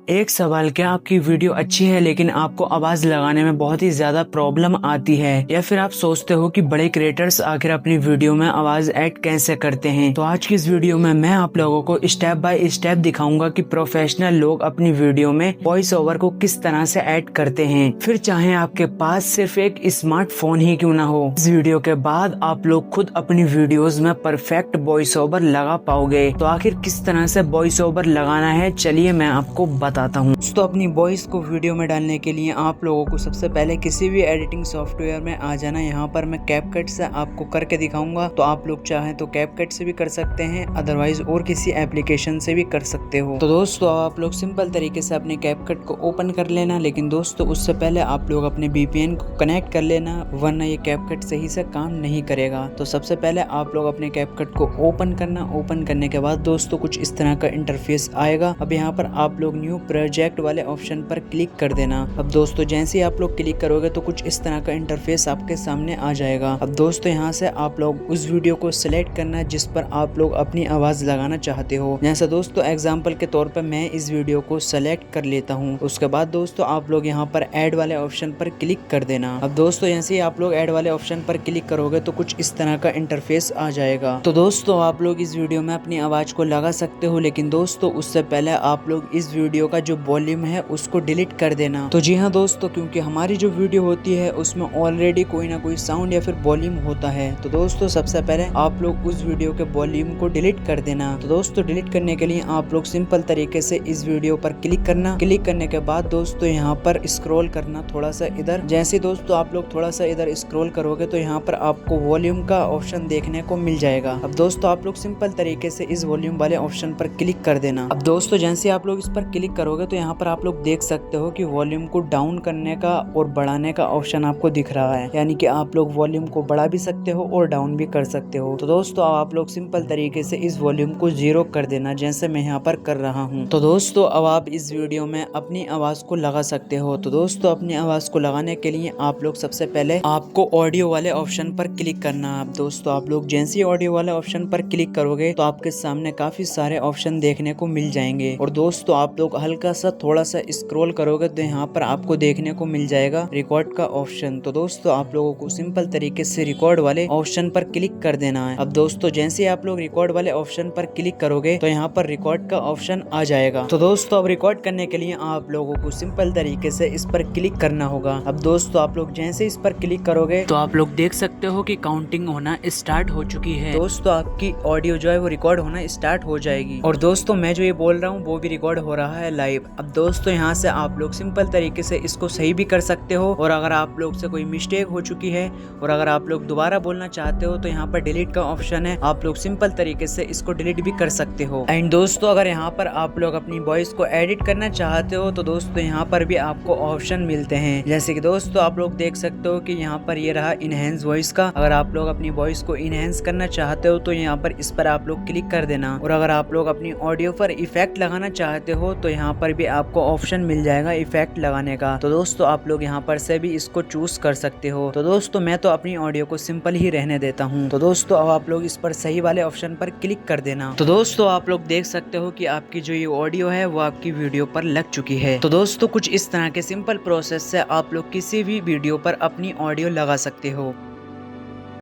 एक सवाल, क्या आपकी वीडियो अच्छी है लेकिन आपको आवाज लगाने में बहुत ही ज्यादा प्रॉब्लम आती है, या फिर आप सोचते हो कि बड़े क्रिएटर्स आखिर अपनी वीडियो में आवाज ऐड कैसे करते हैं। तो आज की इस वीडियो में मैं आप लोगों को स्टेप बाय स्टेप दिखाऊंगा कि प्रोफेशनल लोग अपनी वीडियो में वॉइस ओवर को किस तरह से ऐड करते हैं, फिर चाहे आपके पास सिर्फ एक स्मार्टफोन ही क्यों ना हो। इस वीडियो के बाद आप लोग खुद अपनी वीडियोस में परफेक्ट वॉइस ओवर लगा पाओगे। तो आखिर किस तरह से वॉइस ओवर लगाना है, चलिए मैं आपको बताता हूँ। तो अपनी वॉइस को वीडियो में डालने के लिए आप लोगों को सबसे पहले किसी भी एडिटिंग सॉफ्टवेयर में आ जाना। यहाँ पर मैं कैपकट से आपको करके दिखाऊंगा, तो आप लोग चाहें तो कैपकट से भी कर सकते हैं, अदरवाइज और किसी एप्लीकेशन से भी कर सकते हो। तो दोस्तों आप लोग सिंपल तरीके से अपने कैपकट को ओपन कर लेना, लेकिन दोस्तों उससे पहले आप लोग अपने VPN को कनेक्ट कर लेना, वरना ये कैपकट सही से काम नहीं करेगा। तो सबसे पहले आप लोग अपने कैपकट को ओपन करना। ओपन करने के बाद दोस्तों कुछ इस तरह का इंटरफेस आएगा। अब यहाँ पर आप लोग न्यू प्रोजेक्ट वाले ऑप्शन पर क्लिक कर देना। अब दोस्तों जैसे ही आप लोग क्लिक करोगे तो कुछ इस तरह का इंटरफेस आपके सामने आ जाएगा। अब दोस्तों यहाँ से आप लोग उस वीडियो को सिलेक्ट करना जिस पर आप लोग अपनी आवाज लगाना चाहते हो। जैसे दोस्तों एग्जांपल के तौर पर मैं इस वीडियो को सिलेक्ट कर लेता हूँ। उसके बाद दोस्तों आप लोग यहाँ पर ऐड वाले ऑप्शन पर क्लिक कर देना। अब दोस्तों जैसे ही आप लोग ऐड वाले ऑप्शन पर क्लिक करोगे तो कुछ इस तरह का इंटरफेस आ जाएगा। तो दोस्तों आप लोग इस वीडियो में अपनी आवाज को लगा सकते हो, लेकिन दोस्तों उससे पहले आप लोग इस वीडियो का जो वॉल्यूम है उसको डिलीट कर देना। तो जी हाँ दोस्तों, क्योंकि हमारी जो वीडियो होती है उसमें ऑलरेडी कोई ना कोई साउंड या फिर वॉल्यूम होता है। तो दोस्तों सबसे पहले आप लोग उस वीडियो के वॉल्यूम को डिलीट कर देना। तो दोस्तों डिलीट करने के लिए आप लोग सिंपल तरीके से इस वीडियो पर क्लिक करना। क्लिक करने के बाद दोस्तों यहाँ पर स्क्रॉल करना थोड़ा सा इधर। जैसे दोस्तों आप लोग थोड़ा सा इधर स्क्रॉल करोगे तो यहाँ पर आपको वॉल्यूम का ऑप्शन देखने को मिल जाएगा। अब दोस्तों आप लोग सिंपल तरीके से इस वॉल्यूम वाले ऑप्शन पर क्लिक कर देना। अब दोस्तों जैसे आप लोग इस पर क्लिक करोगे तो यहाँ पर आप लोग देख सकते हो कि वॉल्यूम को डाउन करने का और बढ़ाने का ऑप्शन आपको दिख रहा है, यानी कि आप लोग वॉल्यूम को बढ़ा भी सकते हो और डाउन भी कर सकते हो। तो दोस्तों आप लोग सिंपल तरीके से इस वॉल्यूम को 0 कर देना, जैसे मैं यहाँ पर कर रहा हूँ। तो दोस्तों अब आप इस वीडियो में अपनी आवाज को लगा सकते हो। तो दोस्तों अपनी आवाज को लगाने के लिए आप लोग सबसे पहले आपको ऑडियो वाले ऑप्शन पर क्लिक करना। अब दोस्तों आप लोग जैसे ही ऑडियो वाले ऑप्शन पर क्लिक करोगे तो आपके सामने काफी सारे ऑप्शन देखने को मिल जाएंगे। और दोस्तों आप लोग हल्का सा थोड़ा सा स्क्रॉल करोगे तो यहाँ पर आपको देखने को मिल जाएगा रिकॉर्ड का ऑप्शन। तो दोस्तों आप लोगों को सिंपल तरीके से रिकॉर्ड वाले ऑप्शन पर क्लिक कर देना है। अब दोस्तों जैसे आप लोग रिकॉर्ड वाले ऑप्शन पर क्लिक करोगे तो यहाँ पर रिकॉर्ड का ऑप्शन आ जाएगा। तो दोस्तों अब रिकॉर्ड करने के लिए आप लोगों को सिंपल तरीके से इस पर क्लिक करना होगा। अब दोस्तों आप लोग जैसे इस पर क्लिक करोगे तो आप लोग देख सकते हो कि काउंटिंग होना स्टार्ट हो चुकी है। दोस्तों आपकी ऑडियो जो है वो रिकॉर्ड होना स्टार्ट हो जाएगी, और दोस्तों मैं जो ये बोल रहा हूँ वो भी रिकॉर्ड हो रहा है लाइव। अब दोस्तों यहाँ से आप लोग सिंपल तरीके से इसको सही भी कर सकते हो, और अगर आप लोग से कोई मिस्टेक हो चुकी है और अगर आप लोग दोबारा बोलना चाहते हो तो यहाँ पर डिलीट का ऑप्शन है, आप लोग सिंपल तरीके से इसको डिलीट भी कर सकते हो। एंड दोस्तों अगर यहाँ पर आप लोग अपनी वॉइस को एडिट करना चाहते हो तो दोस्तों यहाँ पर भी आपको ऑप्शन मिलते हैं, जैसे कि दोस्तों आप लोग देख सकते हो कि यहाँ पर ये रहा इनहेंस वॉइस का। अगर आप लोग अपनी वॉइस को इनहेंस करना चाहते हो तो यहाँ पर इस पर आप लोग क्लिक कर देना। और अगर आप लोग अपनी ऑडियो पर इफेक्ट लगाना चाहते हो तो यहाँ पर भी आपको ऑप्शन मिल जाएगा इफेक्ट लगाने का। तो दोस्तों आप लोग यहाँ पर से भी इसको चूज कर सकते हो। तो दोस्तों मैं तो अपनी ऑडियो को सिंपल ही रहने देता हूँ। तो दोस्तों अब आप लोग इस पर सही वाले ऑप्शन पर क्लिक कर देना। तो दोस्तों आप लोग देख सकते हो कि आपकी जो ये ऑडियो है वो आपकी वीडियो पर लग चुकी है। तो दोस्तों कुछ इस तरह के सिंपल प्रोसेस से आप लोग किसी भी वीडियो पर अपनी ऑडियो लगा सकते हो।